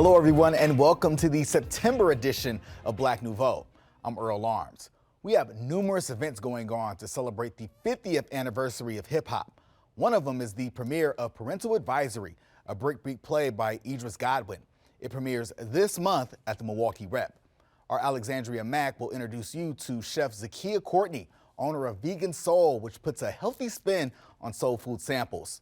Hello, everyone, and welcome to the September edition of Black Nouveau. I'm Earl Arms. We have numerous events going on to celebrate the 50th anniversary of hip-hop. One of them is the premiere of Parental Advisory, a breakbeat play by Idris Goodwin. It premieres this month at the Milwaukee Rep. Our Alexandria Mack will introduce you to Chef Zakia Courtney, owner of Vegan Soul, which puts a healthy spin on soul food samples.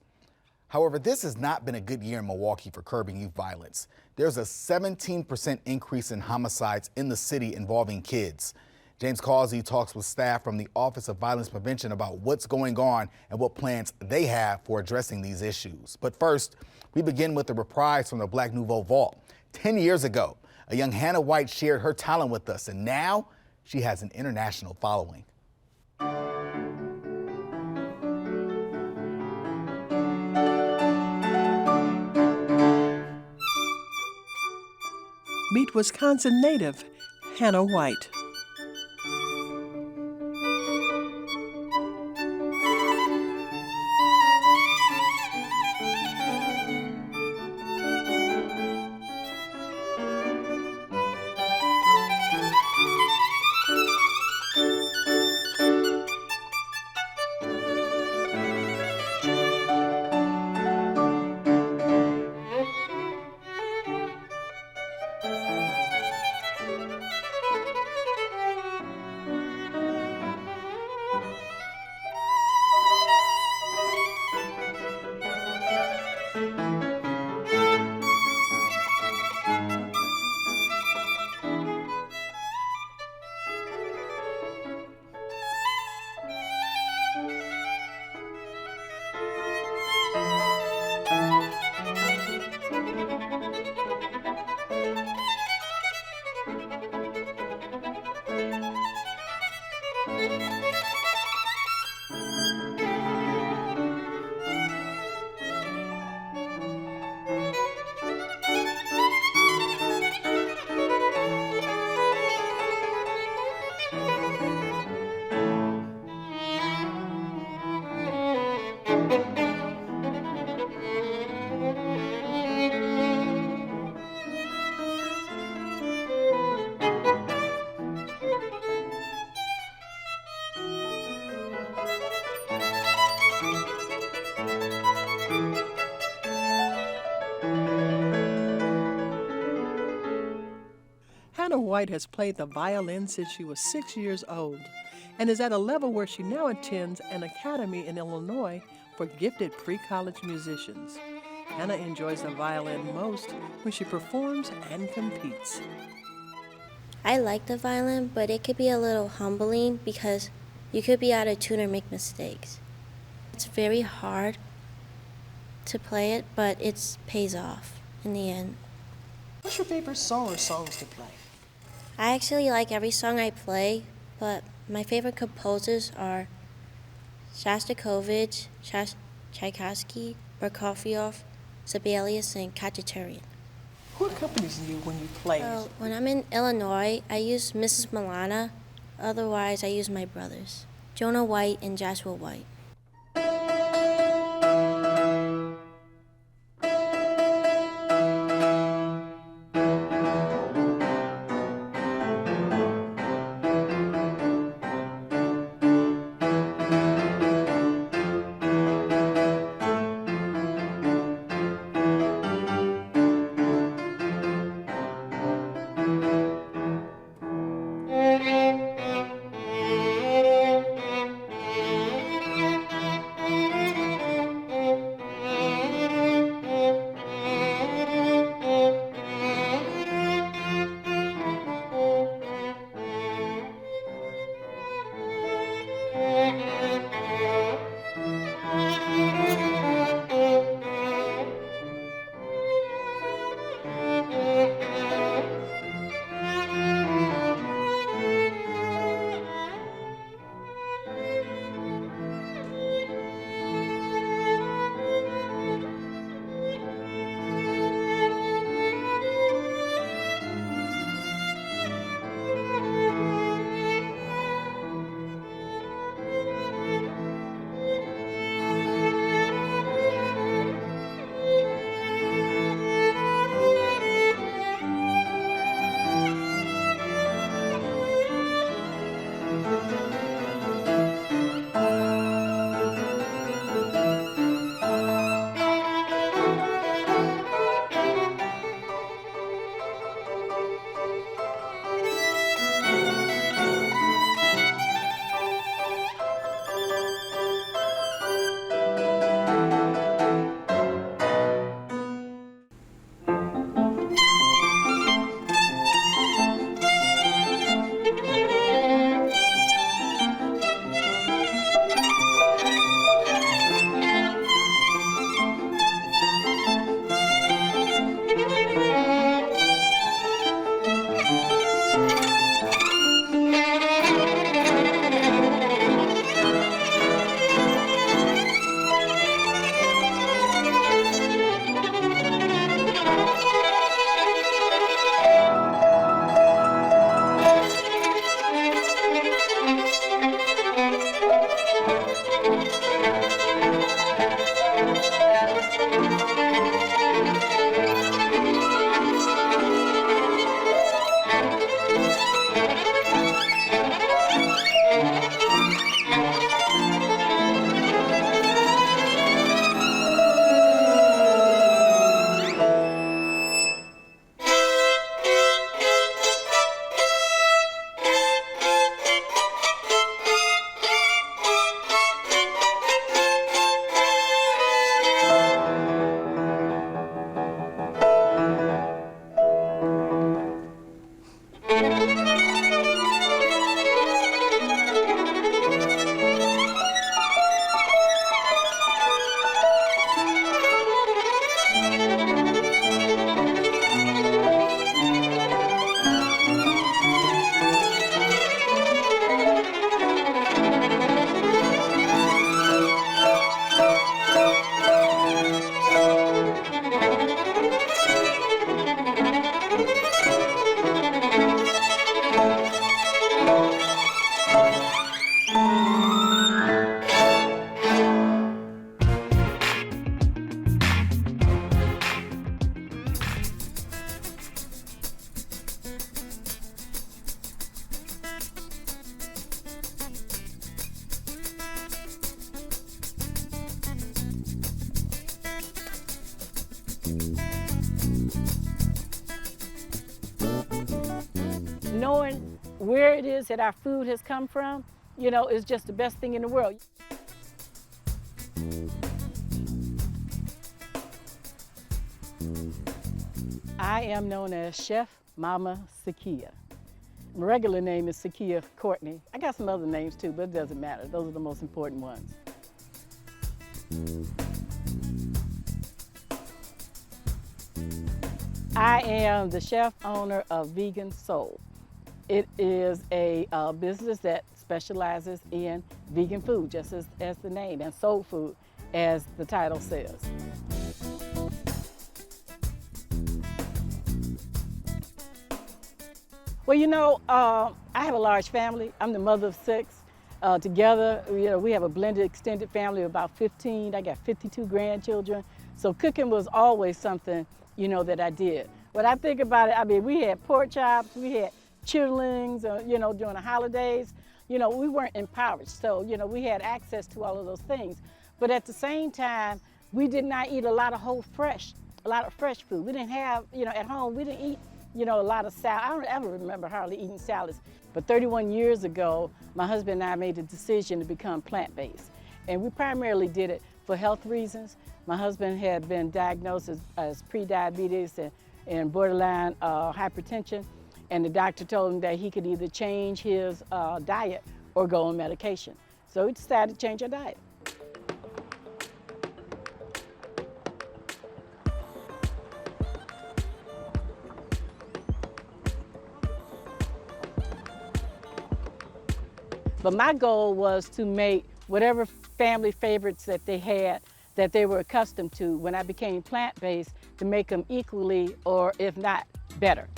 However, this has not been a good year in Milwaukee for curbing youth violence. There's a 17% increase in homicides in the city involving kids. James Causey talks with staff from the Office of Violence Prevention about what's going on and what plans they have for addressing these issues. But first, we begin with a reprise from the Black Nouveau Vault. 10 years ago, a young Hannah White shared her talent with us, and now she has an international following. Meet Wisconsin native Hannah White. Hannah White has played the violin since she was 6 years old and is at a level where she now attends an academy in Illinois for gifted pre-college musicians. Hannah enjoys the violin most when she performs and competes. I like the violin, but it could be a little humbling because you could be out of tune or make mistakes. It's very hard to play it, but it pays off in the end. What's your favorite song or songs to play? I actually like every song I play, but my favorite composers are Shostakovich, Tchaikovsky, Prokofiev, Sibelius, and Khachaturian. Who accompanies you when you play? So when I'm in Illinois, I use Mrs. Milana. Otherwise, I use my brothers, Jonah White and Joshua White. Knowing where it is that our food has come from, you know, is just the best thing in the world. I am known as Chef Mama Sakia. My regular name is Sakia Courtney. I got some other names too, but it doesn't matter. Those are the most important ones. I am the chef owner of Vegan Soul. It is a business that specializes in vegan food, just as the name, and soul food, as the title says. Well, you know, I have a large family. I'm the mother of 6. Together, you know, we have a blended extended family of about 15. I got 52 grandchildren. So cooking was always something, you know, that I did. When I think about it, I mean, we had pork chops, we had chitterlings, you know, during the holidays. You know, we weren't impoverished, so, you know, we had access to all of those things. But at the same time, we did not eat a lot of fresh food. We didn't have, you know, at home, we didn't eat, you know, a lot of salad. I don't ever remember hardly eating salads. But 31 years ago, my husband and I made the decision to become plant-based. And we primarily did it for health reasons. My husband had been diagnosed as pre-diabetes and borderline hypertension. And the doctor told him that he could either change his diet or go on medication. So we decided to change our diet. But my goal was to make whatever family favorites that they had, that they were accustomed to when I became plant-based, to make them equally, or if not, better.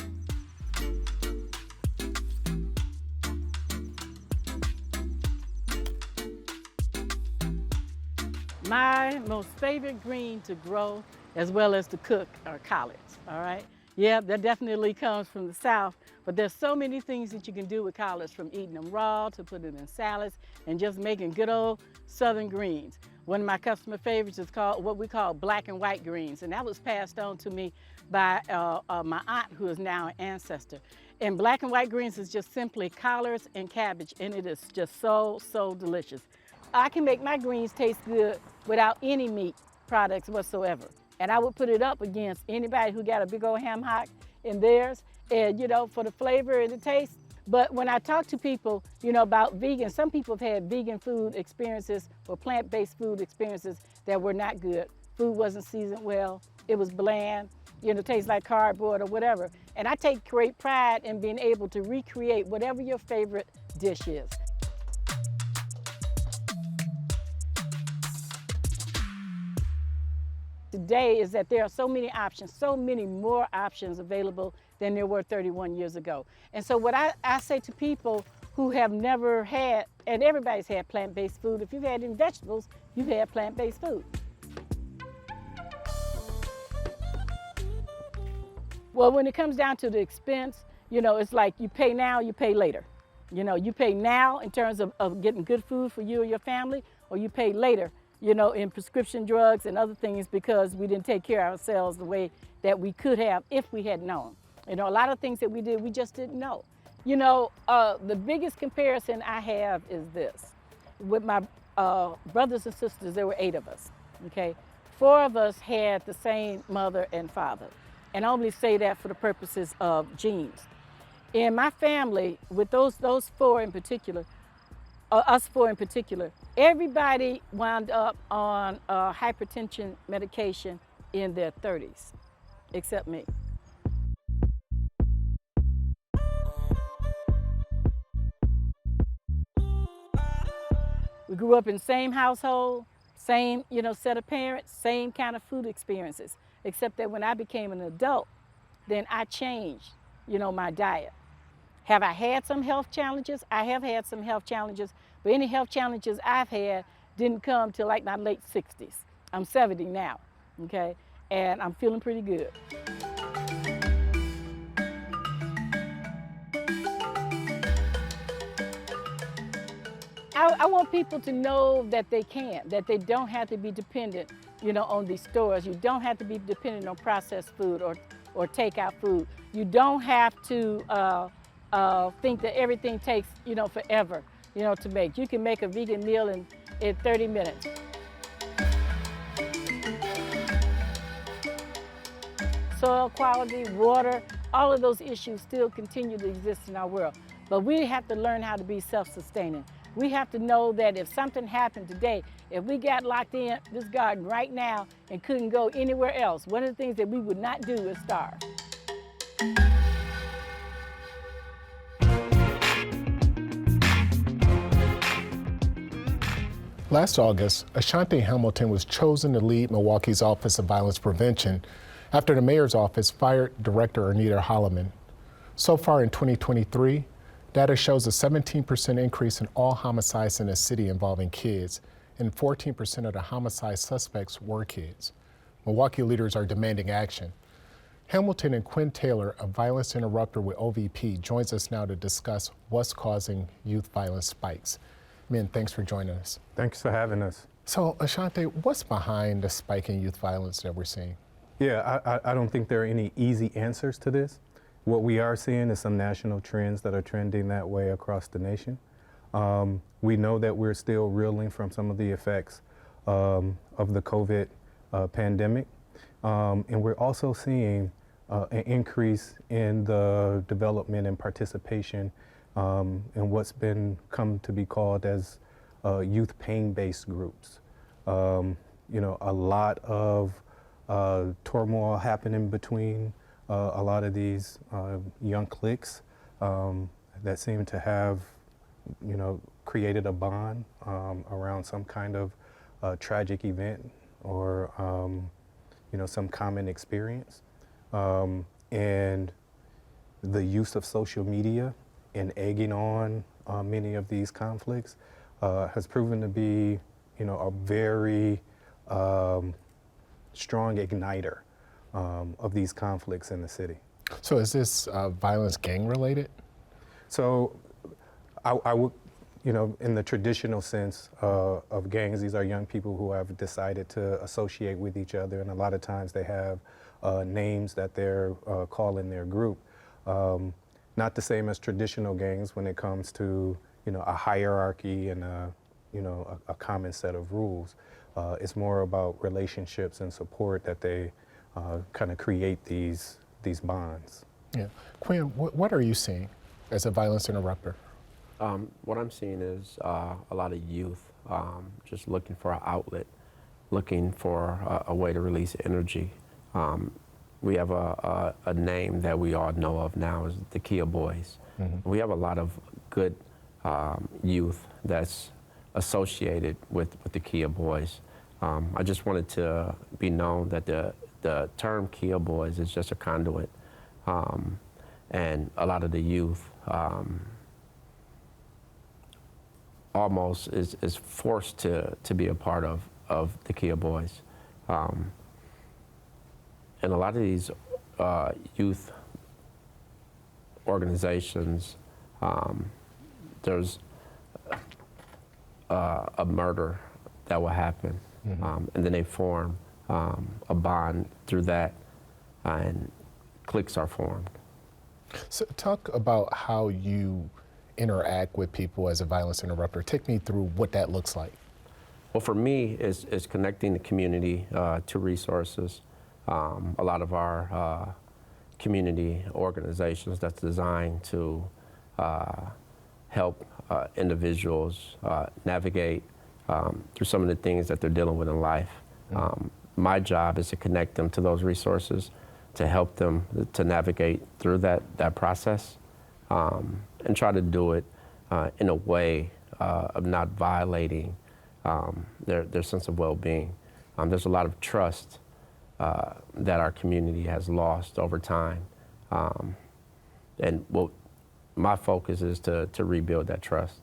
My most favorite green to grow, as well as to cook, are collards, all right? Yeah, that definitely comes from the South, but there's so many things that you can do with collards, from eating them raw to putting them in salads and just making good old Southern greens. One of my customer favorites is called what we call black and white greens, and that was passed on to me by my aunt, who is now an ancestor. And black and white greens is just simply collards and cabbage, and it is just so, so delicious. I can make my greens taste good without any meat products whatsoever. And I would put it up against anybody who got a big old ham hock in theirs, and, you know, for the flavor and the taste. But when I talk to people, you know, about vegan, some people have had vegan food experiences or plant-based food experiences that were not good. Food wasn't seasoned well, it was bland, you know, tastes like cardboard or whatever. And I take great pride in being able to recreate whatever your favorite dish is. Today is that there are so many options, so many more options available than there were 31 years ago. And so what I say to people who have never had, and everybody's had plant-based food, if you've had any vegetables, you've had plant-based food. Well, when it comes down to the expense, you know, it's like you pay now, you pay later. You know, you pay now in terms of getting good food for you or your family, or you pay later, you know, in prescription drugs and other things, because we didn't take care of ourselves the way that we could have if we had known. You know, a lot of things that we did, we just didn't know. You know, the biggest comparison I have is this. With my brothers and sisters, there were 8 of us, okay? 4 of us had the same mother and father. And I only say that for the purposes of genes. In my family, with those 4 in particular, us 4 in particular, everybody wound up on hypertension medication in their 30s, except me. We grew up in the same household, same, you know, set of parents, same kind of food experiences, except that when I became an adult, then I changed, you know, my diet. Have I had some health challenges? I have had some health challenges, but any health challenges I've had didn't come till like my late 60s. I'm 70 now, okay? And I'm feeling pretty good. I want people to know that they can, that they don't have to be dependent on these stores. You don't have to be dependent on processed food or takeout food. You don't have to think that everything takes, forever, to make. You can make a vegan meal in 30 minutes. Soil quality, water, all of those issues still continue to exist in our world. But we have to learn how to be self-sustaining. We have to know that if something happened today, if we got locked in this garden right now and couldn't go anywhere else, one of the things that we would not do is starve. Last August, Ashanti Hamilton was chosen to lead Milwaukee's Office of Violence Prevention after the mayor's office fired Director Arnita Holliman. So far in 2023, data shows a 17% increase in all homicides in the city involving kids, and 14% of the homicide suspects were kids. Milwaukee leaders are demanding action. Hamilton and Quinn Taylor, a violence interrupter with OVP, joins us now to discuss what's causing youth violence spikes. Men, thanks for joining us. Thanks for having us. So, Ashanti, what's behind the spike in youth violence that we're seeing? Yeah, I don't think there are any easy answers to this. What we are seeing is some national trends that are trending that way across the nation. We know that we're still reeling from some of the effects of the COVID pandemic. And we're also seeing an increase in the development and participation in what's come to be called as youth pain-based groups. A lot of turmoil happening between a lot of these young cliques that seem to have, created a bond around some kind of tragic event or, some common experience. And the use of social media and egging on many of these conflicts has proven to be, a very strong igniter of these conflicts in the city. So is this violence gang related? So I would, in the traditional sense of gangs, these are young people who have decided to associate with each other, and a lot of times they have names that they're calling their group. Not the same as traditional gangs when it comes to, a hierarchy and a common set of rules. It's more about relationships and support that they kind of create these bonds. Yeah. Quinn, what are you seeing as a violence interrupter? What I'm seeing is a lot of youth just looking for an outlet, looking for a way to release energy. We have a name that we all know of now is the Kia Boys. Mm-hmm. We have a lot of good youth that's associated with the Kia Boys. I just wanted to be known that the term Kia Boys is just a conduit, and a lot of the youth almost is forced to be a part of the Kia Boys. And a lot of these youth organizations, there's a murder that will happen, mm-hmm. And then they form a bond through that, and cliques are formed. So talk about how you interact with people as a violence interrupter. Take me through what that looks like. Well, for me, it's connecting the community to resources. A lot of our community organizations that's designed to help individuals navigate through some of the things that they're dealing with in life. Mm-hmm. My job is to connect them to those resources, to help them to navigate through that process, and try to do it in a way of not violating their sense of well-being. There's a lot of trust that our community has lost over time. And my focus is to rebuild that trust.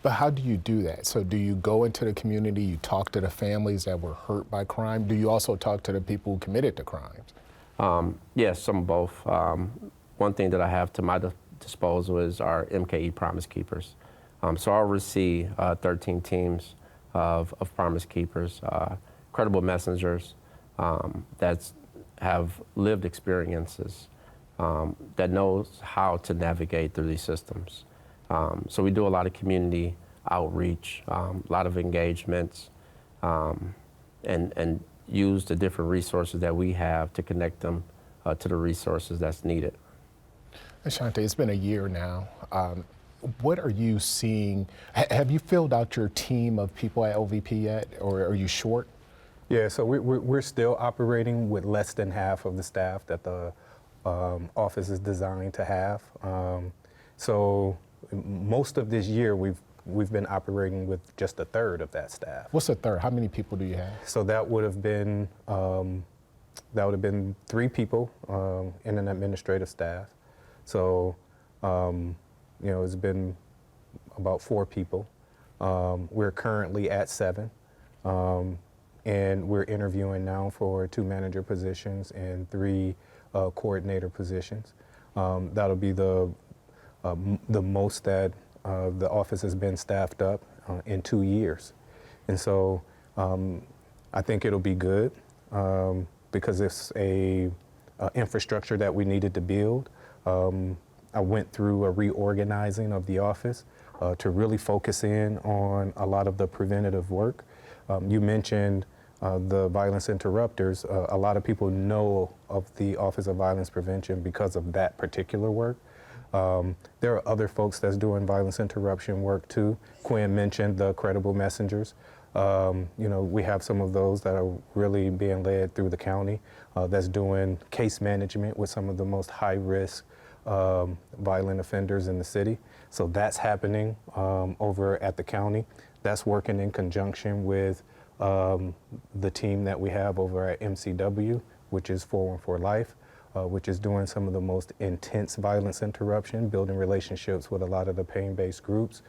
But how do you do that? So do you go into the community, you talk to the families that were hurt by crime? Do you also talk to the people who committed the crimes? Yes, some of both. One thing that I have to my disposal is our MKE Promise Keepers. So I oversee 13 teams of Promise Keepers. credible messengers that have lived experiences, that knows how to navigate through these systems. So we do a lot of community outreach, a lot of engagements, and use the different resources that we have to connect them to the resources that's needed. Ashanti, it's been a year now. What are you seeing? Have you filled out your team of people at OVP yet, or are you short? Yeah, so we're still operating with less than half of the staff that the office is designed to have. So most of this year we've been operating with just a third of that staff. What's a third? How many people do you have? So that would have been 3 people in an administrative staff. So it's been about 4 people. We're currently at 7. And we're interviewing now for 2 manager positions and 3 coordinator positions. That'll be the most that the office has been staffed up in 2 years. And so I think it'll be good because it's a infrastructure that we needed to build. I went through a reorganizing of the office to really focus in on a lot of the preventative work. You mentioned the violence interrupters. A lot of people know of the Office of Violence Prevention because of that particular work. There are other folks that's doing violence interruption work too. Quinn mentioned the credible messengers. We have some of those that are really being led through the county that's doing case management with some of the most high-risk violent offenders in the city. So that's happening over at the county. That's working in conjunction with the team that we have over at MCW, which is 414 Life, which is doing some of the most intense violence interruption, building relationships with a lot of the pain-based groups.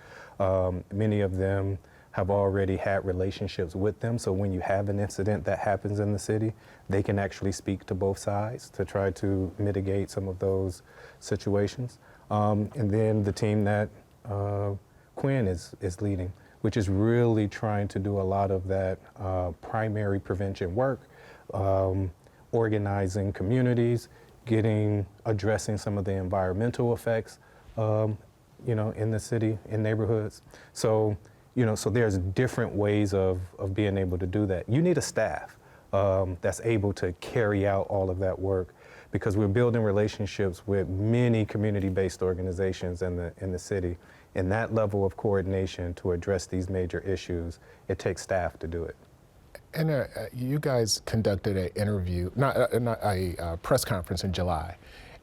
Many of them have already had relationships with them, so when you have an incident that happens in the city, they can actually speak to both sides to try to mitigate some of those situations. And then the team that Quinn is leading, which is really trying to do a lot of that primary prevention work, organizing communities, addressing some of the environmental effects, in the city, in neighborhoods. So there's different ways of being able to do that. You need a staff that's able to carry out all of that work, because we're building relationships with many community-based organizations in the city. And that level of coordination to address these major issues, it takes staff to do it. And you guys conducted an interview, not a press conference in July.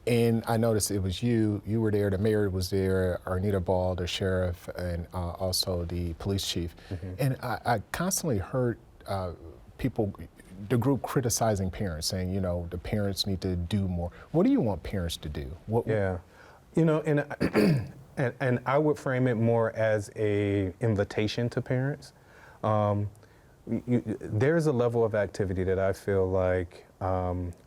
And I noticed it was you were there, the mayor was there, Arnita Ball, the sheriff, and also the police chief. Mm-hmm. And I constantly heard the group criticizing parents, saying, the parents need to do more. What do you want parents to do? And I would frame it more as an invitation to parents. There's a level of activity that I feel like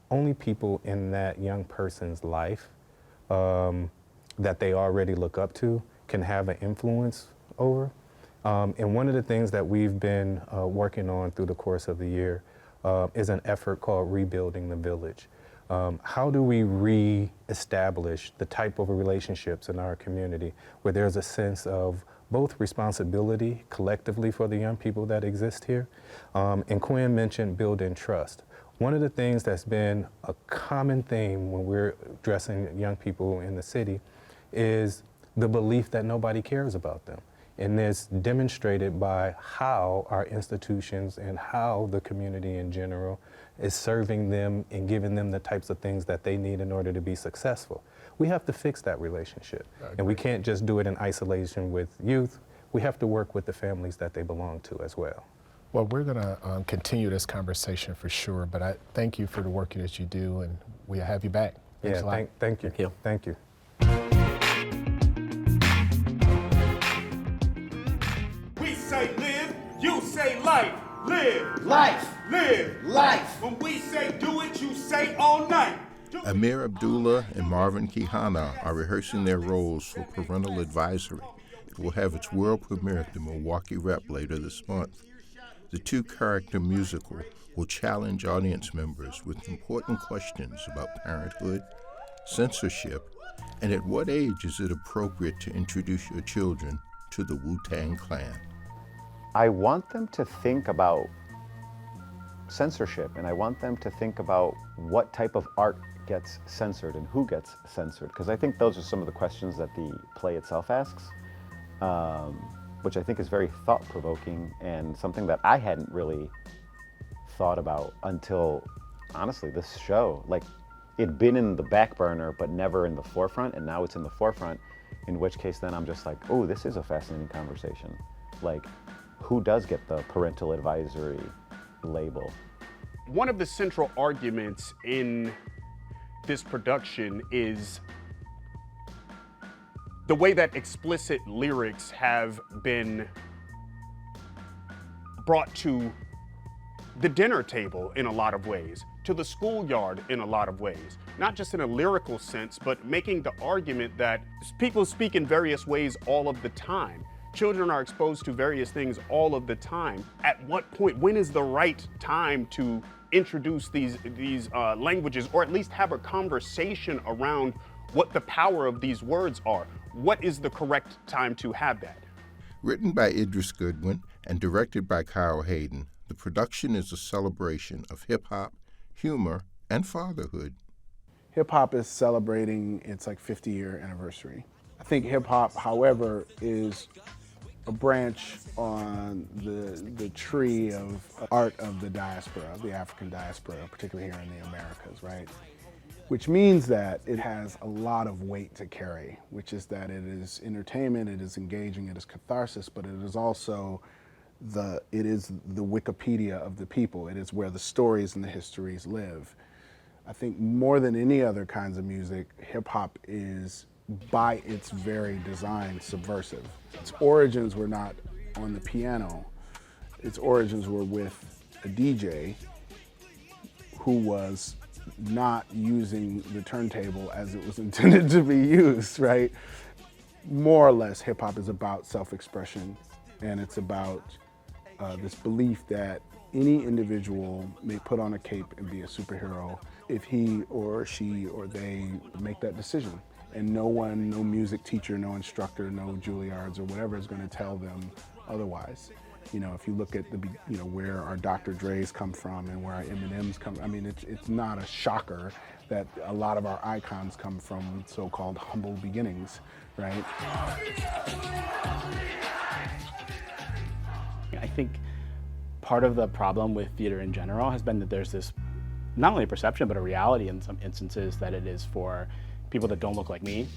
only people in that young person's life that they already look up to can have an influence over. And one of the things that we've been working on through the course of the year is an effort called Rebuilding the Village. How do we re-establish the type of relationships in our community where there's a sense of both responsibility collectively for the young people that exist here? And Quinn mentioned building trust. One of the things that's been a common theme when we're addressing young people in the city is the belief that nobody cares about them. And it's demonstrated by how our institutions and how the community in general is serving them and giving them the types of things that they need in order to be successful. We have to fix that relationship. And we can't just do it in isolation with youth. We have to work with the families that they belong to as well. Well, we're going to continue this conversation for sure, but I thank you for the work that you do, and we'll have you back. Thanks a lot. Thank you. Thank you. We say live, you say life. Live. Life. Live. Life. When we say do it, you say all night. Amir Abdullah and Marvin Kihana are rehearsing their roles for Parental Advisory. It will have its world premiere at the Milwaukee Rep later this month. the two-character musical will challenge audience members with important questions about parenthood, censorship, and at what age is it appropriate to introduce your children to the Wu-Tang Clan. I want them to think about censorship, and I want them to think about what type of art gets censored and who gets censored, because I think those are some of the questions that the play itself asks, which I think is very thought-provoking and something that I hadn't really thought about until, honestly, this show. Like, it'd been in the back burner, but never in the forefront, and now it's in the forefront, in which case then I'm just like, oh, this is a fascinating conversation. Like, who does get the parental advisory label? One of the central arguments in this production is the way that explicit lyrics have been brought to the dinner table in a lot of ways, to the schoolyard in a lot of ways, not just in a lyrical sense, but making the argument that people speak in various ways all of the time. Children are exposed to various things all of the time. At what point, when is the right time to introduce these languages, or at least have a conversation around what the power of these words are? What is the correct time to have that? Written by Idris Goodwin and directed by Kyle Hayden, the production is a celebration of hip-hop, humor, and fatherhood. Hip-hop is celebrating its 50-year anniversary. I think hip-hop, however, is a branch on the tree of art of the diaspora, of the African diaspora, particularly here in the Americas, right? Which means that it has a lot of weight to carry, which is that it is entertainment, it is engaging, it is catharsis, but it is also the Wikipedia of the people. It is where the stories and the histories live. I think more than any other kinds of music, hip hop is, by its very design, subversive. Its origins were not on the piano. Its origins were with a DJ who was not using the turntable as it was intended to be used, right? More or less, hip hop is about self-expression, and it's about this belief that any individual may put on a cape and be a superhero if he or she or they make that decision. And no one, no music teacher, no instructor, no Juilliards or whatever is going to tell them otherwise. You know, if you look at where our Dr. Dre's come from and where our Eminems come, I mean, it's not a shocker that a lot of our icons come from so-called humble beginnings, right? I think part of the problem with theater in general has been that there's this, not only a perception, but a reality in some instances that it is for people that don't look like me,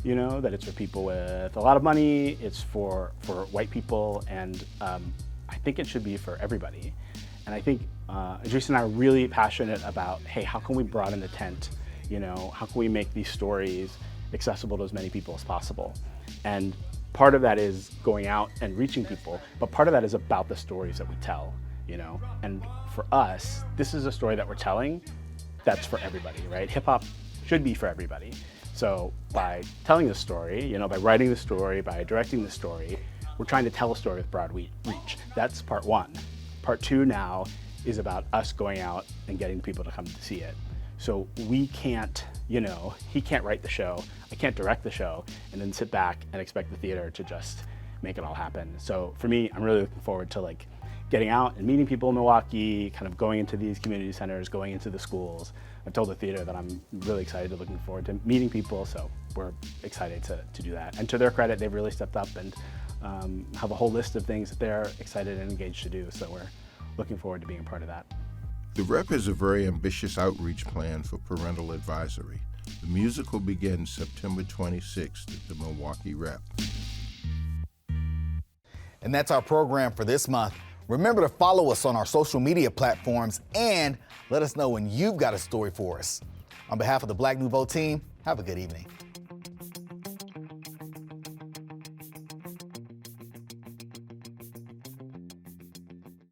that it's for people with a lot of money, it's for white people, and I think it should be for everybody. And I think Idris and I are really passionate about, hey, how can we broaden the tent? How can we make these stories accessible to as many people as possible? And part of that is going out and reaching people, but part of that is about the stories that we tell, And for us, this is a story that we're telling that's for everybody, right? Hip hop should be for everybody. So by telling the story, by writing the story, by directing the story, we're trying to tell a story with broad reach. That's part one. Part two now is about us going out and getting people to come to see it. So we can't, he can't write the show, I can't direct the show, and then sit back and expect the theater to just make it all happen. So for me, I'm really looking forward to getting out and meeting people in Milwaukee, kind of going into these community centers, going into the schools. I've told the theater that I'm really excited, looking forward to meeting people, so we're excited to do that. And to their credit, they've really stepped up and have a whole list of things that they're excited and engaged to do, so we're looking forward to being a part of that. The Rep has a very ambitious outreach plan for Parental Advisory. The musical begins September 26th at the Milwaukee Rep. And that's our program for this month. Remember to follow us on our social media platforms and let us know when you've got a story for us. On behalf of the Black Nouveau team, have a good evening.